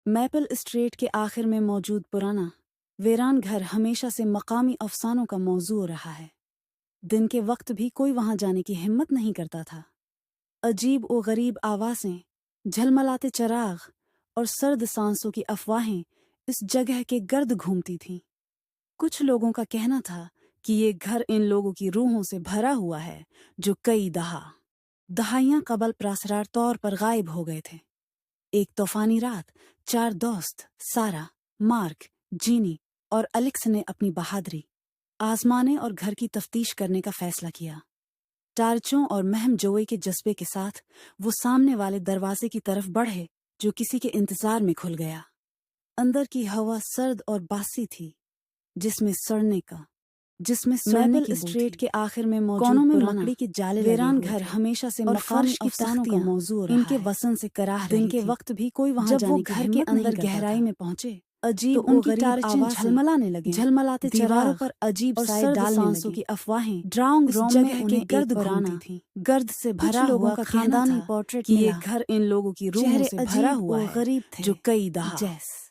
Maple street کے آخر میں موجود پرانا ویران گھر ہمیشہ سے مقامی افسانوں کا موضوع رہا ہے۔ دن کے وقت بھی کوئی وہاں جانے کی ہمت نہیں کرتا تھا۔ عجیب و غریب آوازیں، جھلملاتے چراغ اور سرد سانسوں کی افواہیں اس جگہ کے گرد گھومتی تھیں۔ کچھ لوگوں کا کہنا تھا کہ یہ گھر ان لوگوں کی روحوں سے بھرا ہوا ہے جو کئی دہائیاں قبل پراسرار طور پر غائب ہو گئے تھے۔ ایک طوفانی رات 4 دوست سارا، مارک، جینی اور الیکس نے اپنی بہادری آزمانے اور گھر کی تفتیش کرنے کا فیصلہ کیا۔ ٹارچوں اور مہم جوئی کے جذبے کے ساتھ وہ سامنے والے دروازے کی طرف بڑھے جو کسی کے انتظار میں کھل گیا۔ اندر کی ہوا سرد اور باسی تھی، جس میں سڑنے میپل کی اسٹریٹ کے آخر میں موجود کونوں میں پرانا مکڑی کے جالے ویران لگے ہوئے گھر تھے ہمیشہ سے اور مقامی فرش کی افسانوں کا تختیاں موضوع ان رہا کے ہے۔ وسن سے کراہ دن رہی کے تھی۔ وقت بھی کوئی وہاں جب وہ جانے کی گھر کے ہمت اندر نہیں کرتا گہرائی تھا۔ میں پہنچے عجیب تو ان و کی غریب ٹارچیں آوازیں جھلملانے لگیں، جھلملاتے دیواروں چراغ پر عجیب اور سائے سرد ڈالنے سانسوں لگے۔ کی افواہیں ڈرانگ اس روم میں جگہ انہیں کے گرد ایک گھومتی پرانا تھیں۔ گرد سے کچھ بھرا لوگوں ہوا کا کہنا خاندانی تھا پورٹریٹ کہ یہ ملا گھر ان لوگوں کی روحوں چہرے سے بھرا عجیب ہوا و ہے غریب تھے، جو کئی جیس